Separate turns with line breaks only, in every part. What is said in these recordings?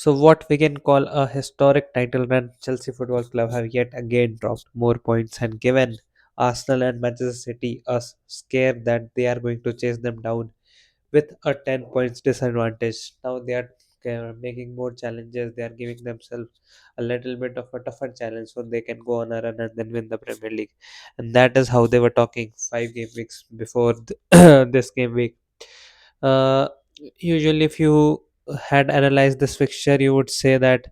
So, what we can call a historic title run, Chelsea Football Club have yet again dropped more points and given Arsenal and Manchester City a scare that they are going to chase them down with a 10 points disadvantage. Now they are making more challenges. They are giving themselves a little bit of a tougher challenge so they can go on a run and then win the Premier League. And that is how they were talking 5 game weeks before this game week. Uh, Usually, if you had analyzed this fixture, you would say that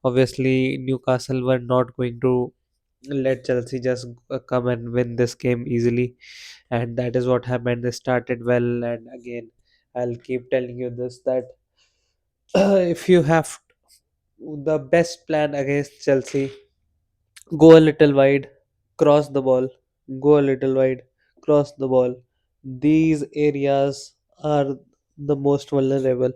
obviously Newcastle were not going to let Chelsea just come and win this game easily, and that is what happened. They started well, and again, I'll keep telling you this that if you have the best plan against Chelsea, go a little wide, cross the ball, go a little wide, cross the ball. These areas are the most vulnerable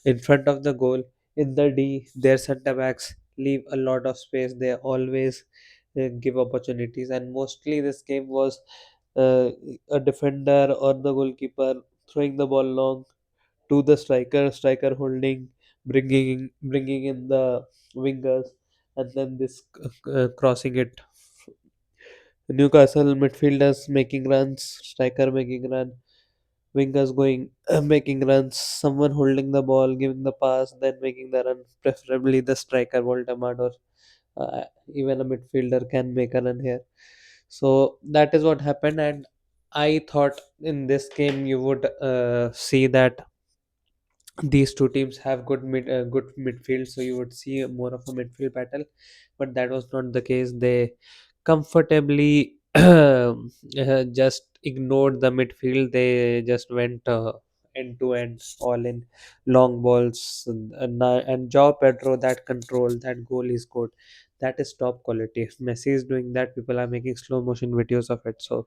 in front of the goal. In the D, their center backs leave a lot of space. They always give opportunities, and mostly this game was uh, a defender or the goalkeeper throwing the ball long to the striker holding, bringing in the wingers, and then this crossing it. Newcastle midfielders making runs, striker making run, wingers going making runs, someone holding the ball, giving the pass, then making the run. Preferably the striker, Voldemort, or even a midfielder can make a run here. So that is what happened, and I thought in this game you would see that these two teams have good midfield, so you would see more of a midfield battle, but that was not the case. They comfortably just ignored the midfield. They just went end to end, all in long balls, and Joao Pedro, that control, that goal he scored, that is top quality. If Messi is doing that, people are making slow motion videos of it. So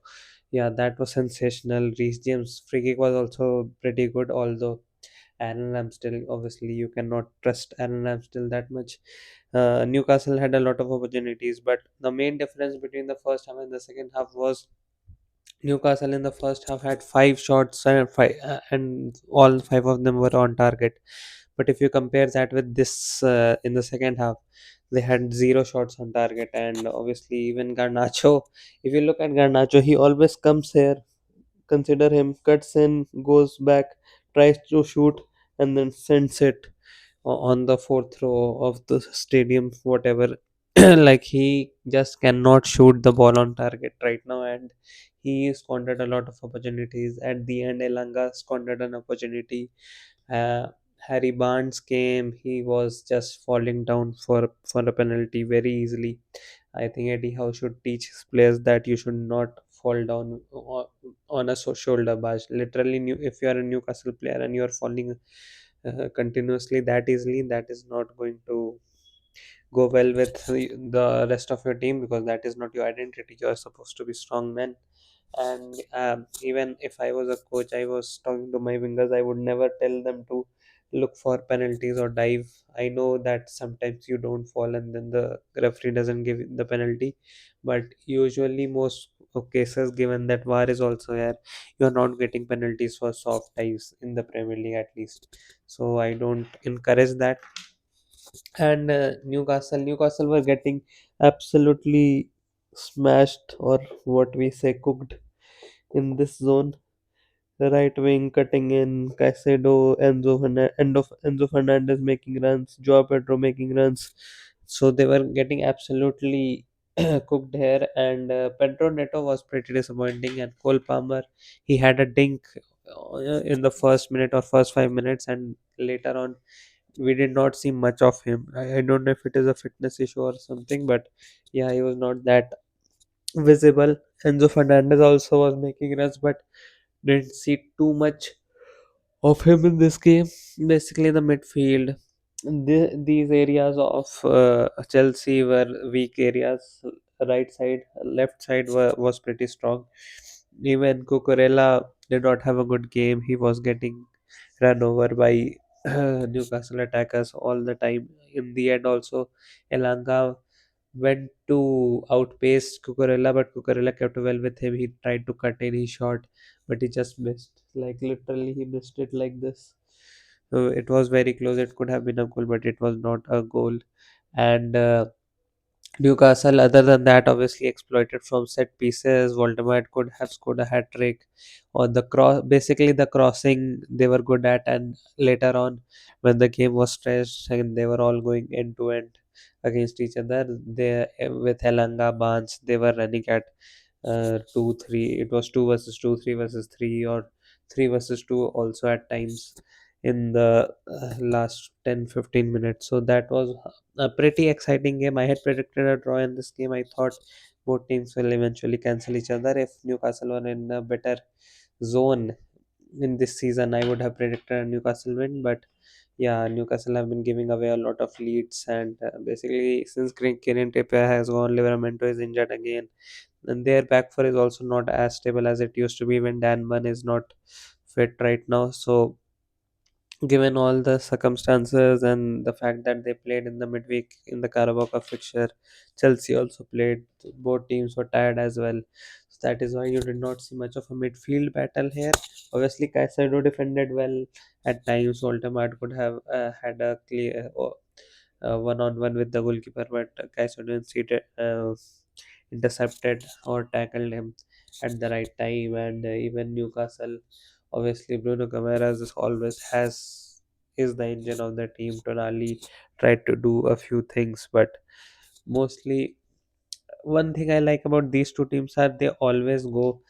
yeah, that was sensational. Reece James free kick was also pretty good, although Aaron Ramsdale, obviously, you cannot trust Aaron Ramsdale that much. Newcastle had a lot of opportunities, but the main difference between the first half and the second half was Newcastle in the first half had 5 shots and all 5 of them were on target. But if you compare that with this in the second half, they had 0 shots on target, and obviously even Garnacho. If you look at Garnacho, he always comes here, consider him, cuts in, goes back, tries to shoot, and then sends it on the fourth row of the stadium, whatever. Like he just cannot shoot the ball on target right now, and he squandered a lot of opportunities. At the end, Elanga squandered an opportunity. Uh, Harry Barnes came, he was just falling down for a penalty very easily. I think Eddie Howe should teach his players that you should not fall down on a shoulder barge. Literally, if you are a Newcastle player and you are falling continuously that easily, that is not going to go well with the rest of your team, because that is not your identity. You are supposed to be strong men. And even if I was a coach, I was talking to my wingers, I would never tell them to look for penalties or dive. I know that sometimes you don't fall and then the referee doesn't give the penalty, but usually most of cases, given that VAR is also here, you are not getting penalties for soft dives in the Premier League at least. So I don't encourage that. And Newcastle were getting absolutely smashed, or what we say, cooked in this zone. The right wing cutting in, Caicedo, Enzo Fernandez making runs, Joao Pedro making runs. So they were getting absolutely cooked here, and Pedro Neto was pretty disappointing. And Cole Palmer, he had a dink in the first minute or first 5 minutes, and later on we did not see much of him. I don't know if it is a fitness issue or something, but yeah, he was not that visible. Enzo Fernandez also was making runs, but didn't see too much of him in this game. Basically, the midfield, these areas of Chelsea were weak areas. Right side, left side was pretty strong. Even Cucurella did not have a good game. He was getting run over by Newcastle attackers all the time. In the end, also, Elanga went to outpace Cucurella, but Cucurella kept well with him. He tried to cut in his shot, but he just missed. Like literally, he missed it like this. It was very close. It could have been a goal, but it was not a goal. And Newcastle, other than that, obviously exploited from set pieces. Voldemort could have scored a hat trick on the cross. Basically, the crossing they were good at, and later on, when the game was stretched and they were all going end to end against each other, they with Elanga Barnes, they were running at 2-3. It was 2 versus 2, 3 versus 3, or 3 versus 2 also at times in the last 10-15 minutes. So that was a pretty exciting game. I had predicted a draw in this game. I thought both teams will eventually cancel each other. If Newcastle were in a better zone in this season, I would have predicted a Newcastle win. But yeah, Newcastle have been giving away a lot of leads, and basically since Kieran Trippier has gone, Livramento is injured again, and their back four is also not as stable as it used to be when Dan Burn is not fit right now. So given all the circumstances and the fact that they played in the midweek in the Carabao Cup fixture, Chelsea also played. Both teams were tired as well. So that is why you did not see much of a midfield battle here. Obviously, Caicedo defended well at times. Voldemort could have had a clear one-on-one with the goalkeeper, but Caicedo instead intercepted or tackled him at the right time. And even Newcastle, obviously Bruno Guimaraes is the engine of the team. Tonali tried to do a few things, but mostly one thing I like about these two teams are they always go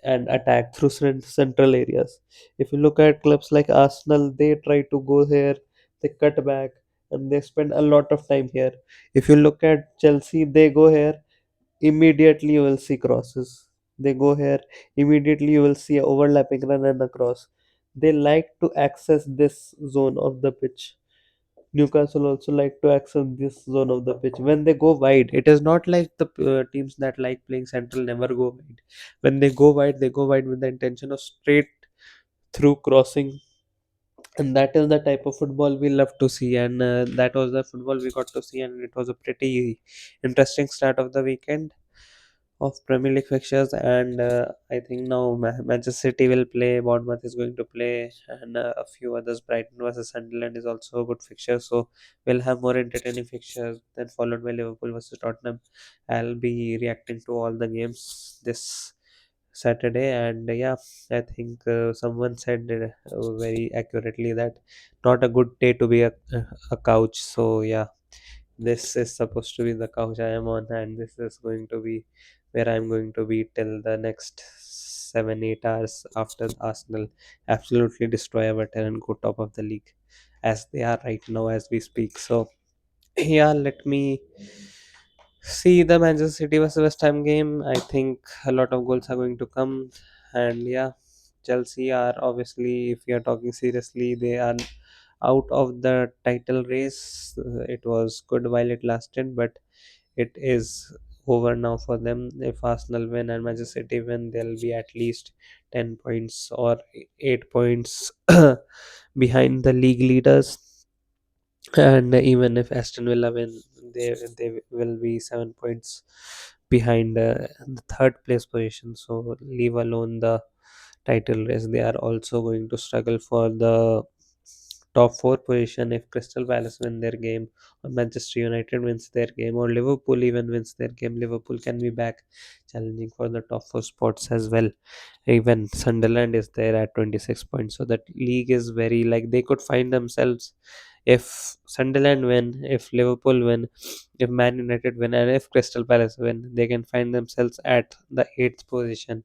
and attack through central areas. If you look at clubs like Arsenal, they try to go here, they cut back, and they spend a lot of time here. If you look at Chelsea, they go here, immediately you will see crosses. They go here, immediately you will see a overlapping run and a cross. They like to access this zone of the pitch. Newcastle also like to access this zone of the pitch. When they go wide, it is not like the teams that like playing central never go wide. When they go wide with the intention of straight through crossing, and that is the type of football we love to see. And that was the football we got to see, and it was a pretty interesting start of the weekend of Premier League fixtures. And I think now Manchester City will play, Bournemouth is going to play, and a few others. Brighton versus Sunderland is also a good fixture. So we'll have more entertaining fixtures, then followed by Liverpool versus Tottenham. I'll be reacting to all the games this Saturday, and yeah, I think someone said very accurately that not a good day to be a couch. So yeah, this is supposed to be the couch I am on, and this is going to be where I'm going to be till the next 7-8 hours after Arsenal absolutely destroy Everton and go top of the league as they are right now as we speak. So yeah, let me see the Manchester City versus West Ham game. I think a lot of goals are going to come, and yeah, Chelsea are obviously, if we are talking seriously, they are out of the title race. It was good while it lasted, but it is over now for them. If Arsenal win and Manchester City win, they'll be at least 10 points or 8 points behind the league leaders. And even if Aston Villa win, they will be 7 points behind the third place position. So leave alone the title race, they are also going to struggle for the top four position. If Crystal Palace win their game, or Manchester United wins their game, or Liverpool even wins their game, Liverpool can be back challenging for the top four spots as well. Even Sunderland is there at 26 points. So that league is very, like, they could find themselves, if Sunderland win, if Liverpool win, if Man United win, and if Crystal Palace win, they can find themselves at the eighth position.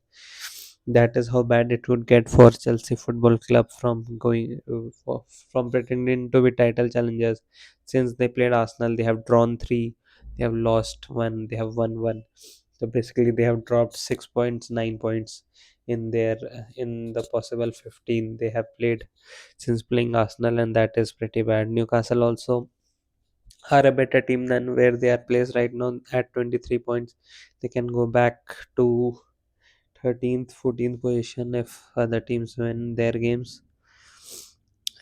That is how bad it would get for Chelsea Football Club from going from pretending to be title challengers. Since they played Arsenal, they have drawn three, they have lost one, they have won one. So basically, they have dropped 6 points, 9 points in their in the possible 15 they have played since playing Arsenal, and that is pretty bad. Newcastle also are a better team than where they are placed right now at 23 points. They can go back to 13th, 14th position if other teams win their games.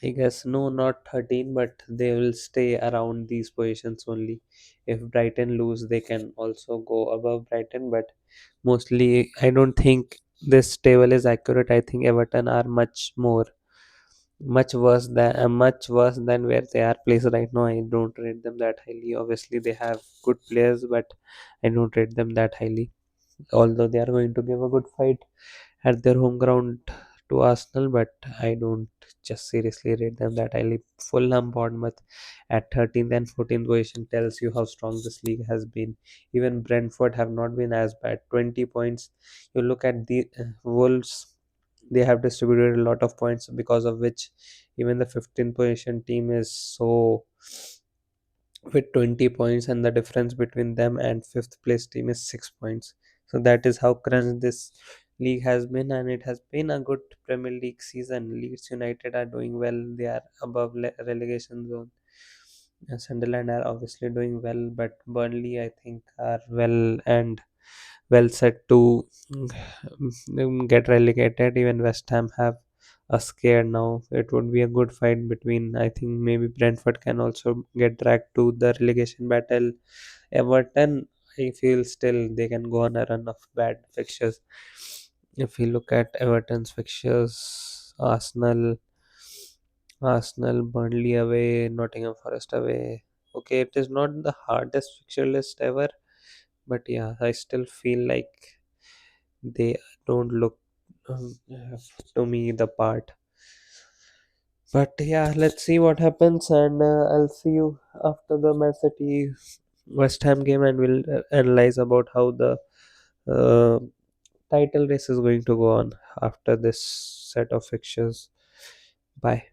I guess no, not 13, but they will stay around these positions only. If Brighton lose, they can also go above Brighton, but mostly I don't think this table is accurate. I think Everton are much more much worse than where they are placed right now. I don't rate them that highly. Obviously, they have good players, but I don't rate them that highly. Although they are going to give a good fight at their home ground to Arsenal, but I don't just seriously rate them that highly. Fulham, Bournemouth at 13th and 14th position tells you how strong this league has been. Even Brentford have not been as bad. 20 points. You look at the Wolves, they have distributed a lot of points, because of which even the 15th position team is so with 20 points, and the difference between them and fifth place team is 6 points. So that is how crunched this league has been, and it has been a good Premier League season. Leeds United are doing well, they are above relegation zone. Sunderland are obviously doing well, but Burnley, I think, are well set to get relegated. Even West Ham have a scare now. It would be a good fight between, I think, maybe Brentford can also get dragged to the relegation battle. Everton, I feel still they can go on a run of bad fixtures. If we look at Everton's fixtures, Arsenal, Burnley away, Nottingham Forest away. Okay, it is not the hardest fixture list ever, but yeah, I still feel like they don't look to me the part. But yeah, let's see what happens, and I'll see you after the Man City West Ham game, and we'll analyze about how the uh, title race is going to go on after this set of fixtures. Bye.